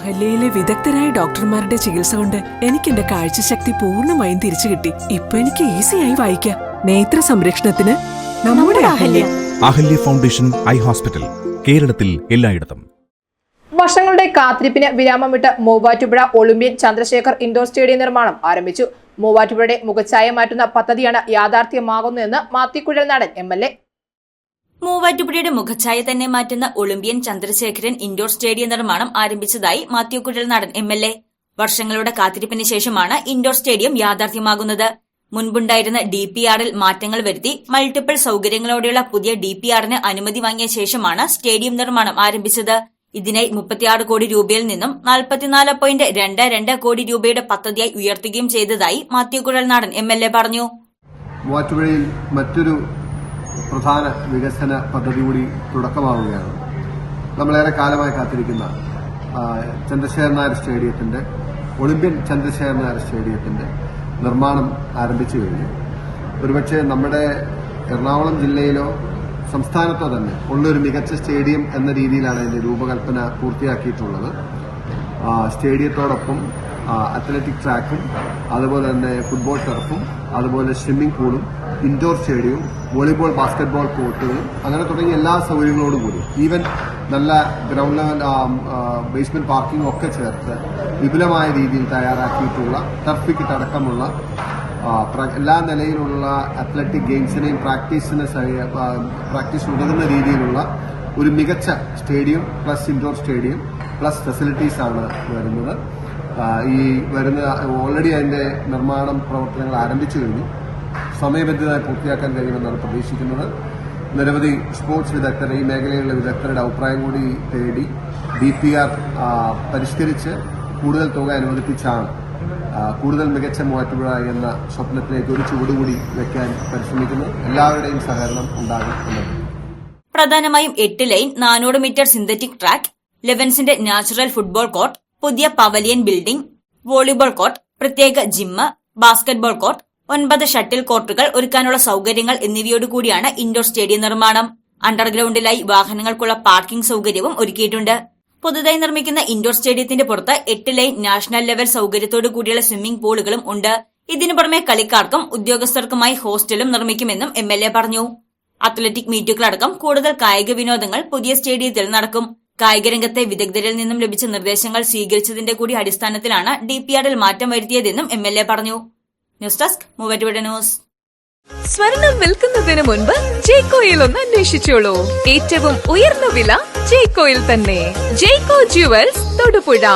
അഹല്യയിലെ വിദഗ്ധരായ ഡോക്ടർമാരുടെ ചികിത്സ കൊണ്ട് എനിക്ക് എന്റെ കാഴ്ചശക്തി പൂർണ്ണമായും തിരിച്ചു കിട്ടി. ഇപ്പൊ എനിക്ക് ഈസിയായി വായിക്കാം. നേത്ര സംരക്ഷണത്തിന് നമ്മുടെ Ahalya. Ahalya foundation eye hospital, കേരളത്തിൽ എല്ലായിടത്തും. വർഷങ്ങളുടെ കാത്തിരിപ്പിന് വിരാമമിട്ട് Muvattupuzha olympian Chandrasekhar indoor stadium നിർമ്മാണം ആരംഭിച്ചു. മൂവാറ്റുപുഴയുടെ മുഖച്ഛായ മാറ്റുന്ന പദ്ധതിയാണ് യാഥാർത്ഥ്യമാകുന്നതെന്ന് മാത്തിക്കുഴൽ നടൻ MLA. മൂവാറ്റുപുഴയുടെ മുഖച്ഛായ തന്നെ മാറ്റുന്ന ഒളിമ്പ്യൻ ചന്ദ്രശേഖരൻ ഇൻഡോർ സ്റ്റേഡിയം നിർമ്മാണം ആരംഭിച്ചതായി മാത്യുക്കുഴൽ നടൻ MLA. വർഷങ്ങളുടെ കാത്തിരിപ്പിന് ശേഷമാണ് ഇൻഡോർ സ്റ്റേഡിയം യാഥാർത്ഥ്യമാകുന്നത്. മുൻപുണ്ടായിരുന്ന DPRൽ മാറ്റങ്ങൾ വരുത്തി മൾട്ടിപ്പിൾ സൌകര്യങ്ങളോടെയുള്ള പുതിയ DPRന് അനുമതി വാങ്ങിയ ശേഷമാണ് സ്റ്റേഡിയം നിർമ്മാണം ആരംഭിച്ചത്. ഇതിനായി 36 കോടി രൂപയിൽ നിന്നും 44.22 കോടി രൂപയുടെ പദ്ധതിയായി ഉയർത്തുകയും ചെയ്തതായി മാത്യുക്കുഴൽ നടൻ MLA പറഞ്ഞു. മൂവാറ്റുപുഴയിൽ മറ്റൊരു പ്രധാന വികസന പദ്ധതി കൂടി തുടക്കമാവുകയാണ്. നമ്മളേറെ കാലമായി കാത്തിരിക്കുന്ന ചന്ദ്രശേഖരൻ നായർ സ്റ്റേഡിയത്തിന്റെ, ഒളിമ്പ്യൻ ചന്ദ്രശേഖരൻ നായർ സ്റ്റേഡിയത്തിന്റെ നിർമ്മാണം ആരംഭിച്ചു കഴിഞ്ഞു. ഒരുപക്ഷെ നമ്മുടെ എറണാകുളം ജില്ലയിലോ സംസ്ഥാനത്തോ തന്നെ ഉള്ളൊരു മികച്ച സ്റ്റേഡിയം എന്ന രീതിയിലാണ് ഇതിന്റെ രൂപകൽപ്പന പൂർത്തിയാക്കിയിട്ടുള്ളത്. സ്റ്റേഡിയത്തോടൊപ്പം അത്ലറ്റിക് ട്രാക്കും, അതുപോലെ തന്നെ ഫുട്ബോൾ ടർഫും, അതുപോലെ സ്വിമ്മിംഗ് പൂളും, ഇൻഡോർ സ്റ്റേഡിയവും, വോളിബോൾ ബാസ്കറ്റ്ബോൾ കോർട്ടുകളും, അങ്ങനെ തുടങ്ങിയ എല്ലാ സൗകര്യങ്ങളോടും കൂടി, ഈവൻ നല്ല ഗ്രൗണ്ട് ലെവൽ ബേസ്മെന്റ് പാർക്കിംഗ് ഒക്കെ ചേർത്ത് വിപുലമായ രീതിയിൽ തയ്യാറാക്കിയിട്ടുള്ള ടർഫ് വിക്കറ്റ് അടക്കമുള്ള എല്ലാ നിലയിലുള്ള അത്ലറ്റിക് ഗെയിംസിനെയും പ്രാക്ടീസ് ഉതകുന്ന രീതിയിലുള്ള ഒരു മികച്ച stadium plus indoor stadium plus facilities ആണ് വരുന്നത്. ഓൾറെഡി അതിന്റെ നിർമ്മാണം പ്രവർത്തനങ്ങൾ ആരംഭിച്ചു കഴിഞ്ഞു. സമയബന്ധിതമായി പൂർത്തിയാക്കാൻ കഴിയുമെന്നാണ് പ്രതീക്ഷിക്കുന്നത്. നിരവധി സ്പോർട്സ് വിദഗ്ധർ, ഈ മേഖലയിലുള്ള വിദഗ്ധരുടെ അഭിപ്രായം കൂടി തേടി DPR പരിഷ്കരിച്ച് കൂടുതൽ തുക അനുവദിപ്പിച്ചാണ് കൂടുതൽ മികച്ച മൂവാറ്റുപുഴ എന്ന സ്വപ്നത്തിലേക്ക് ഒരു ചുവടുകൂടി വെക്കാൻ പരിശ്രമിക്കുന്നത്. എല്ലാവരുടെയും സഹകരണം ഉണ്ടാകും എന്നത്. പ്രധാനമായും 8 ലൈൻ 400 മീറ്റർ സിന്തറ്റിക് ട്രാക്ക്, ലെവൻസിന്റെ നാച്ചുറൽ ഫുട്ബോൾ കോർട്ട്, പുതിയ പവലിയൻ ബിൽഡിംഗ്, വോളിബോൾ കോർട്ട്, പ്രത്യേക ജിമ്മ്, ബാസ്കറ്റ്ബോൾ കോർട്ട്, 9 ഷട്ടിൽ കോർട്ടുകൾ ഒരുക്കാനുള്ള സൌകര്യങ്ങൾ എന്നിവയോടുകൂടിയാണ് ഇൻഡോർ സ്റ്റേഡിയം നിർമ്മാണം. അണ്ടർഗ്രൌണ്ടിലായി വാഹനങ്ങൾക്കുള്ള പാർക്കിംഗ് സൌകര്യവും ഒരുക്കിയിട്ടുണ്ട്. പുതുതായി നിർമ്മിക്കുന്ന ഇൻഡോർ സ്റ്റേഡിയത്തിന്റെ പുറത്ത് 8 ലൈൻ നാഷണൽ ലെവൽ സൌകര്യത്തോടു കൂടിയുള്ള സ്വിമ്മിംഗ് പൂളുകളും ഉണ്ട്. ഇതിനു പുറമെ കളിക്കാർക്കും ഉദ്യോഗസ്ഥർക്കുമായി ഹോസ്റ്റലും നിർമ്മിക്കുമെന്നും MLA പറഞ്ഞു. അത്ലറ്റിക് മീറ്റുകളടക്കം കൂടുതൽ കായിക വിനോദങ്ങൾ പുതിയ സ്റ്റേഡിയത്തിൽ നടക്കും. കായിക രംഗത്തെ വിദഗ്ധരിൽ നിന്നും ലഭിച്ച നിർദ്ദേശങ്ങൾ സ്വീകരിച്ചതിന്റെ കൂടി അടിസ്ഥാനത്തിലാണ് DPRൽ മാറ്റം വരുത്തിയതെന്നും MLA പറഞ്ഞു. News desk Muvattupuzha news. സ്വർണം വിൽക്കുന്നതിന് മുൻപ് ജെയ്കോയിൽ ഒന്ന് അന്വേഷിച്ചോളൂ. ഏറ്റവും ഉയർന്ന വില ജെയ്കോയിൽ തന്നെ. ജെയ്കോ ജുവൽസ്, തൊടുപുഴ.